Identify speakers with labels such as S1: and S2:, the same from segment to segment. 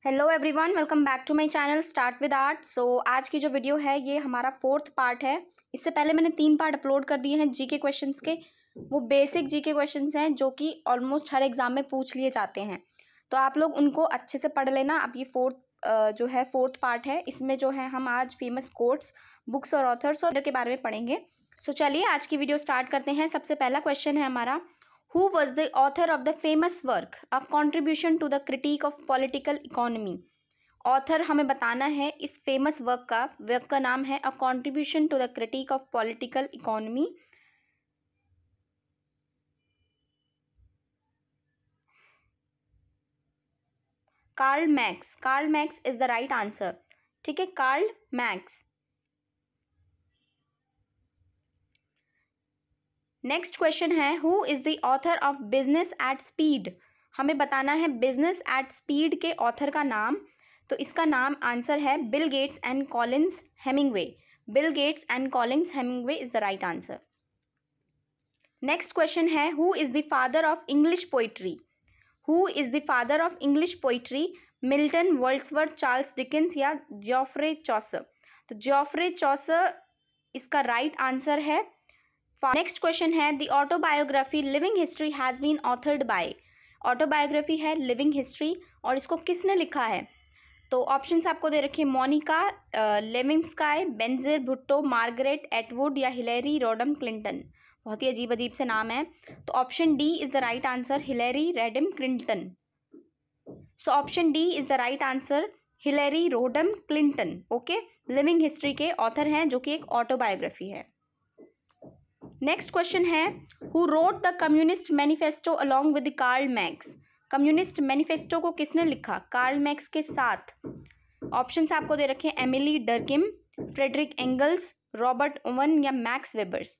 S1: Hello everyone, welcome back to my channel start with art. आज की जो video है ये हमारा 4th पार्ट है। इससे पहले मैंने 3 पार्ट अपलोड कर दिए हैं जीके क्वेश्चंस के। वो बेसिक जीके क्वेश्चंस हैं जो कि ऑलमोस्ट हर एग्जाम में पूछ लिए जाते हैं, तो आप लोग उनको अच्छे से पढ़ लेना। अब ये 4th पार्ट है। इसमें जो है हम आज फेमस कोट्स, बुक्स और ऑथर्स और के बारे में पढ़ेंगे। चलिए आज की वीडियो स्टार्ट करते हैं। सबसे पहला क्वेश्चन है हमारा, Who was the author of the famous work A Contribution to the Critique of Political Economy? Author हमें बताना है इस फेमस वर्क का नाम है A Contribution to the Critique of Political Economy। Karl Marx is the right answer. ठीक है, Karl Marx. Next question है, who is the author of business at speed? हमें बताना है बिजनेस एट स्पीड के ऑथर का नाम। तो इसका नाम आंसर है Bill Gates and Collins Hemingway. Bill Gates and Collins Hemingway is the right answer. Next question है, who is the father of English poetry? Who is the father of English poetry? Milton, Wordsworth, Charles Dickens या Geoffrey Chaucer? तो Geoffrey Chaucer इसका right answer है। Next question है, the autobiography living history has been authored by? Autobiography है living history और इसको किसने लिखा है? तो ऑप्शंस आपको दे रखे, Monica Lewinsky, Benazir Bhutto, Margaret Atwood या हिलेरी रोडम क्लिंटन। बहुत ही अजीब अजीब से नाम है। तो option D is the right answer, Hillary Rodham Clinton. So option D is the right answer, Hillary Rodham Clinton. Okay, living history के ऑथर हैं जो कि एक ऑटोबायोग्राफी है। नेक्स्ट क्वेश्चन है, who wrote the communist manifesto along with Karl Marx? Communist manifesto को किसने लिखा कार्ल मैक्स के साथ? ऑप्शंस आपको दे रखे हैं, Emile Durkheim, Friedrich Engels, Robert Owen या मैक्स वेबर्स।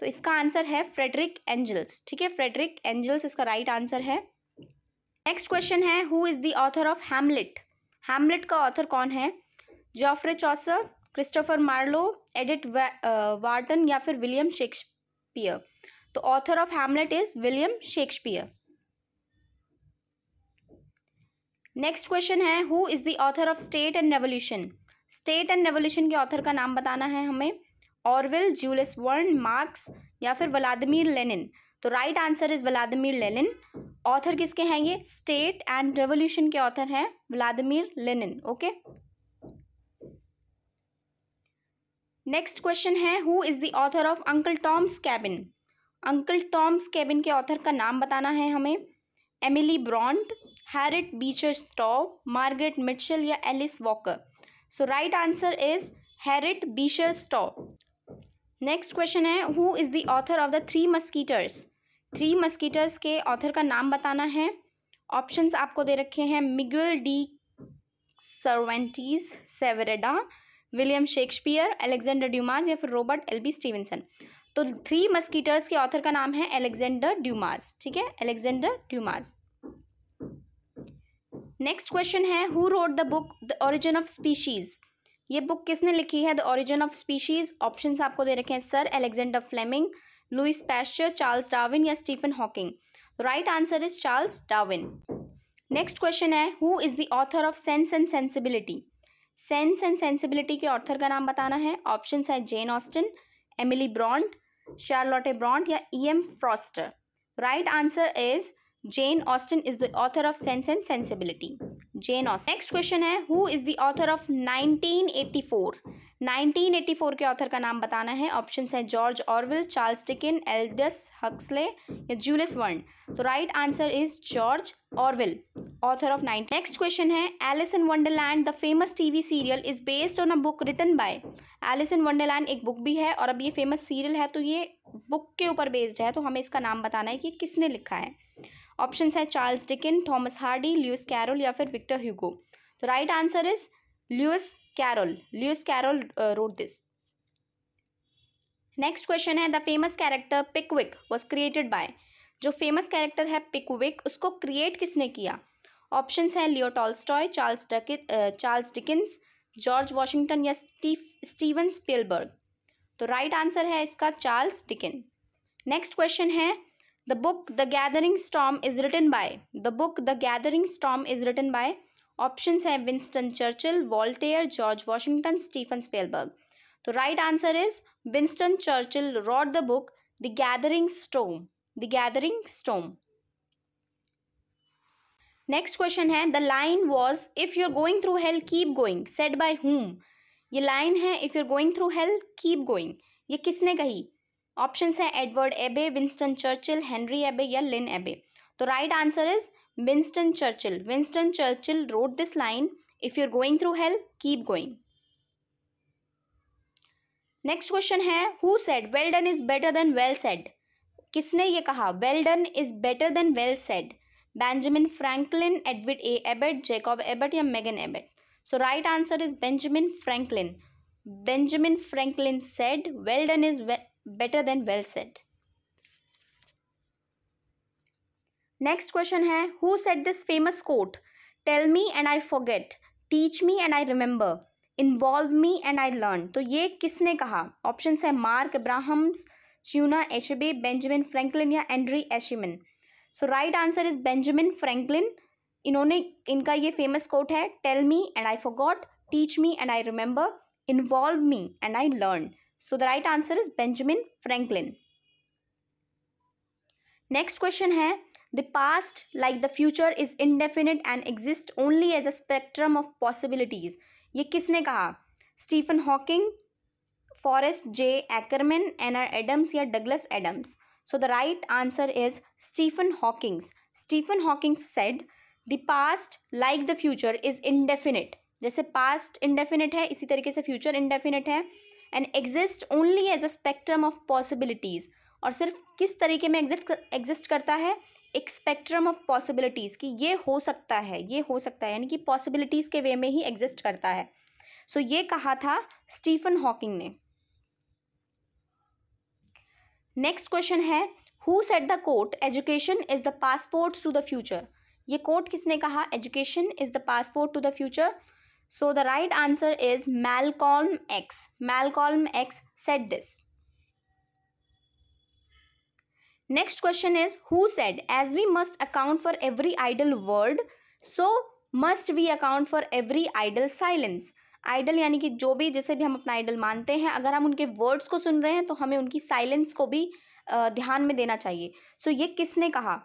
S1: तो इसका आंसर है फ्रेडरिक एंजल्स। ठीक है, फ्रेडरिक एंजल्स इसका राइट आंसर है। नेक्स्ट क्वेश्चन है, who is the author of Hamlet? Hamlet का ऑथर कौन है? Geoffrey Chaucer, Christopher Marlowe, Edith Wharton या फिर विलियम शेक्सपियर? तो author of Hamlet is William Shakespeare. Next question है, who is the author of State and Revolution? State and Revolution के author का नाम बताना है हमें। ऑरवेल, जूलियस वर्न, मार्क्स या फिर व्लादिमीर लेनिन? तो right answer is Vladimir Lenin. Author किसके हैं ये? स्टेट एंड रेवोल्यूशन के ऑथर हैं Vladimir Lenin. Okay, next question है, who is the author of Uncle Tom's Cabin? Uncle Tom's Cabin के ऑथर का नाम बताना है हमें। Emily Bronte, Harriet Beecher Stowe, Margaret Mitchell या Alice Walker? So right answer is Harriet Beecher Stowe. Next question है, who is the author of the three musketeers? Three musketeers के author का नाम बताना है। ऑप्शंस आपको दे रखे हैं, मिगुएल डी सर्वेंटीज सेवेरेडा, विलियम शेक्सपियर, अलेक्जेंडर ड्यूमास या फिर रॉबर्ट एलबी स्टीवेंसन? तो थ्री मस्कीटर्स के ऑथर का नाम है अलेक्जेंडर ड्यूमास। ठीक है, अलेक्जेंडर ड्यूमास। नेक्स्ट क्वेश्चन है, who wrote the book the origin of species? ये बुक किसने लिखी है the origin of species? Options आपको दे रखे हैं, sir Alexander Fleming, Louis Pasteur, Charles Darwin या Stephen Hawking? Right answer is Charles Darwin. Next question है, who is the author of sense and sensibility? Sense and sensibility के author का नाम बताना है। ऑप्शंस है, Jane Austen, Emily ब्रॉन्ट, Charlotte Bronte या E M. Forster? Right answer is Jane Austen is the author of sense and sensibility. Jane Austen. Next question है, who is the author of 1984? 1984 के author का नाम बताना है। ऑप्शंस है, George Orwell, Charles Dickens, Aldous Huxley या Julius Verne? तो right answer is George Orwell, author of 9। Next question है, Alice in Wonderland the famous TV serial is based on a book written by? Alice in Wonderland एक book भी है और अब ये famous serial है, तो ये बुक के ऊपर बेस्ड है। तो हमें इसका नाम बताना है कि किसने लिखा है। ऑप्शंस है, Charles Dickens, Thomas Hardy, Lewis Carroll या फिर विक्टर ह्यूगो? तो right answer is Lewis Carroll. Lewis Carroll wrote this. Next question है, the famous character Pickwick was created by? जो फेमस कैरेक्टर है पिकविक, उसको क्रिएट किसने किया? ऑप्शंस हैं, Leo Tolstoy, Charles Dickens, George Washington या Steven Spielberg? तो right answer है इसका चार्ल्स डिकेन। नेक्स्ट क्वेश्चन है, the book the gathering storm is written by? The book the gathering storm is written by? Options हैं Winston Churchill, Voltaire, George Washington, Stephen Spielberg. तो right answer is Winston Churchill wrote the book the gathering storm, the gathering storm. Next question है the line was if you are going through hell keep going, said by whom। ये line है if you are going through hell keep going, ये किसने कही? Options है Edward एबे, Winston Churchill, Henry एबे या लिन एबे। तो right answer is Winston Churchill. Winston Churchill wrote this line if you are going through hell keep going. Next question है who said well done is better than well said, किसने ये कहा well done is better than well said? Benjamin Franklin, Edwin A Abbott, Jacob Abbott या Megan Abbott. So right answer is Benjamin Franklin. Benjamin Franklin said well done is better than well said. Next question है who said this famous quote tell me and I forget, teach me and I remember, involve me and I learn. तो ये किसने कहा? Options है Mark Abrahams, Chinua Achebe, Benjamin Franklin या André Aciman. So right answer is Benjamin Franklin. इनका ये famous quote है tell me and I forgot, teach me and I remember, involve me and I learn. So the right answer is Benjamin Franklin. Next question है the past like the future is indefinite and exist only as a spectrum of possibilities, ये किसने कहा? Stephen Hawking, Forrest J Ackerman, Anna Adams या Douglas Adams. So the right answer is Stephen Hawkings. Stephen Hawkings said the past like the future is indefinite, जैसे past indefinite है इसी तरीके से future indefinite है, and exist only as a spectrum of possibilities, और सिर्फ किस तरीके में एग्जिस्ट करता है? एक स्पेक्ट्रम ऑफ पॉसिबिलिटीज की ये हो सकता है, ये हो सकता है, यानी कि पॉसिबिलिटीज के वे में ही एग्जिस्ट करता है। सो ये कहा था स्टीफन हॉकिंग ने। नेक्स्ट क्वेश्चन है who said the quote education is the passport to the future, ये कोट किसने कहा? Education is the passport to the future. So the right answer is Malcolm X. Malcolm X said this. Next question is who said as we must account for every idle word so must we account for every idle silence. Idle यानी कि जो भी, जैसे भी हम अपना idol मानते हैं, अगर हम उनके वर्ड्स को सुन रहे हैं तो हमें उनकी साइलेंस को भी ध्यान में देना चाहिए। सो ये किसने कहा?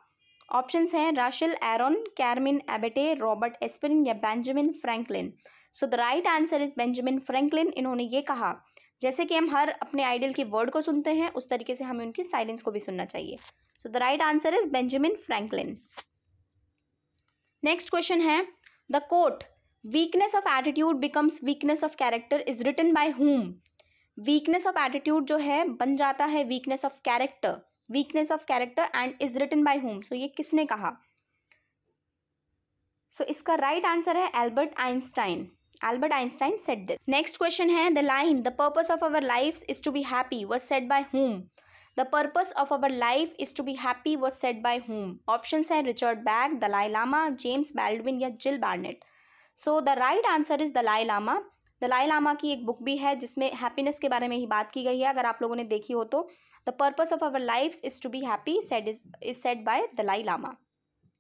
S1: ऑप्शंस हैं राशेल एरोन, कैरमिन एबेटे, रॉबर्ट एस्पिरिन या Benjamin Franklin. So the right answer is Benjamin Franklin. इन्होंने ये कहा जैसे कि हम हर अपने आइडल के वर्ड को सुनते हैं उस तरीके से हमें उनकी साइलेंस को भी सुनना चाहिए। So the right answer is Benjamin Franklin. Next question है the quote weakness of attitude becomes weakness of character is written by whom। Weakness of attitude जो है बन जाता है weakness of character, weakness of character and is written by whom। So ये किसने कहा? So इसका राइट आंसर है Albert Einstein. Albert Einstein said this. Next question है the line the purpose of our life is to be happy was said by whom। The purpose of our life is to be happy was said by whom। Options हैं Richard Bach, Dalai Lama, James Baldwin या Jill Barnett. So the right answer is Dalai Lama. Dalai Lama की एक book भी है जिसमें happiness के बारे में ही बात की गई है, अगर आप लोगों ने देखी हो तो। The purpose of our life is to be happy is said by Dalai Lama.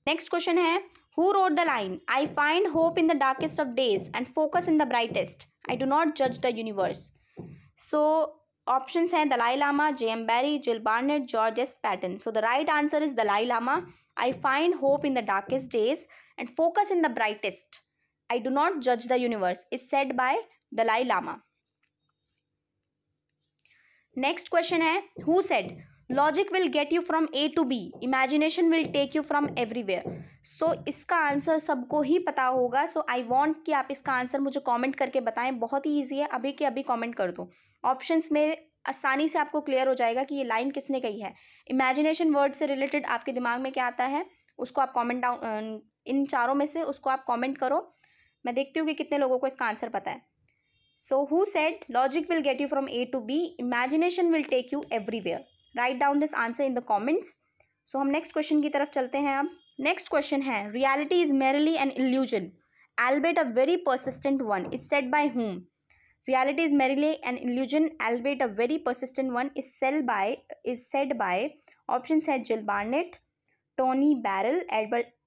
S1: Next question है who wrote the line I find hope in the darkest of days and focus in the brightest, I do not जज the universe. So options हैं Dalai Lama, J M Barrie, Jill Barnett, George S Patton. So the right answer is Dalai Lama. I find hope in the darkest days and focus in the brightest, I do not judge the universe is said by Dalai Lama. Next question है who said logic will get you from A to B, imagination will take you from everywhere। so इसका answer सबको ही पता होगा। so I want कि आप इसका answer मुझे comment करके बताएं, बहुत ही ईजी है, अभी के अभी कमेंट कर दो। ऑप्शंस में आसानी से आपको क्लियर हो जाएगा कि ये लाइन किसने कही है। इमेजिनेशन वर्ड से रिलेटेड आपके दिमाग में क्या आता है उसको आप कॉमेंट डाउन, इन चारों में से उसको आप कॉमेंट करो, मैं देखती हूँ कि कितने लोगों को इसका आंसर पता है। So who said logic will get you from A to B, imagination will take you everywhere. Write down this answer in the comments. So हम नेक्स्ट क्वेश्चन की तरफ चलते हैं अब। नेक्स्ट क्वेश्चन है reality is merely an illusion albeit a very persistent one is said by whom। reality is merely an illusion albeit a very persistent one is said by options है Jill Barnett, Tony Barrel,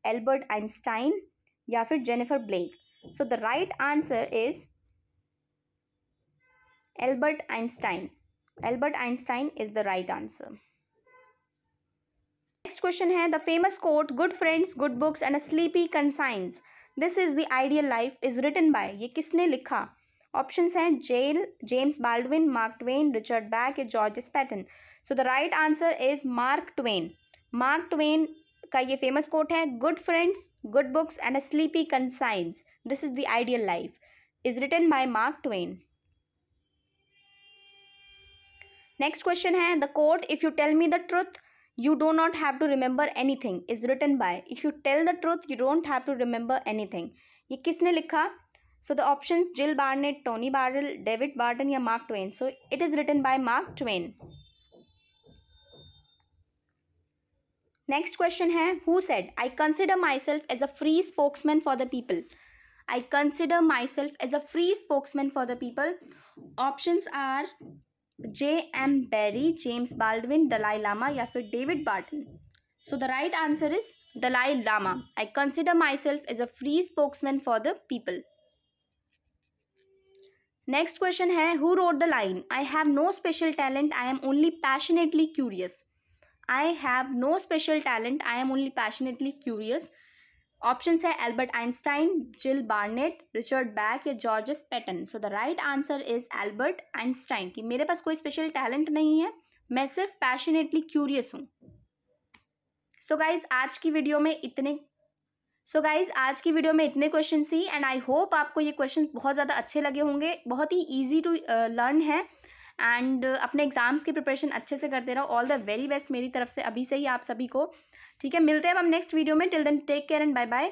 S1: Albert Einstein, या फिर Jennifer Blake? So the right answer is Albert Einstein. Albert Einstein is the right answer. Next question है the famous quote good friends good books and a sleepy conscience this is the ideal life is written by. ये किसने लिखा? Options हैं James Baldwin, Mark Twain, Richard Bach या George S Patton. So the right answer is Mark Twain. Mark Twain का ये famous quote है good friends good books and a sleepy conscience this is the ideal life is written by Mark Twain. Next question है the quote if you tell me the truth you do not have to remember anything is written by. If you tell the truth you don't have to remember anything. ये किसने लिखा? So the options Jill Barnett, Tony Barrell, David Barton या Mark Twain. So it is written by Mark Twain. Next question है who said I consider myself as a free spokesman for the people. I consider myself as a free spokesman for the people. Options are J.M. Barrie, James Baldwin, Dalai Lama या फिर David Barton. So the right answer is Dalai Lama. I consider myself as a free spokesman for the people. Next question है who wrote the line I have no special talent I am only passionately curious. I have no special talent I am only passionately curious. Options है Albert Einstein, Jill Barnett, Richard Bach या George S Patton. So the right answer is Albert Einstein कि मेरे पास कोई special talent नहीं है, मैं सिर्फ passionately curious हूँ. सो गाइज आज की वीडियो में इतने question he and I hope आपको ये क्वेश्चन बहुत ज़्यादा अच्छे लगे होंगे. बहुत ही ईजी टू लर्न है एंड अपने एग्जाम्स की प्रिपरेशन अच्छे से करते रहो. ऑल द वेरी बेस्ट मेरी तरफ से अभी से ही आप सभी को. ठीक है, मिलते हैं हम नेक्स्ट वीडियो में. Till then take care and bye bye.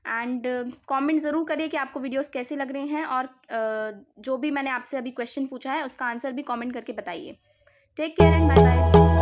S1: And comment ज़रूर करिए कि आपको वीडियोस कैसे लग रहे हैं और जो भी मैंने आपसे अभी क्वेश्चन पूछा है उसका आंसर भी कमेंट करके बताइए. Take care and bye bye.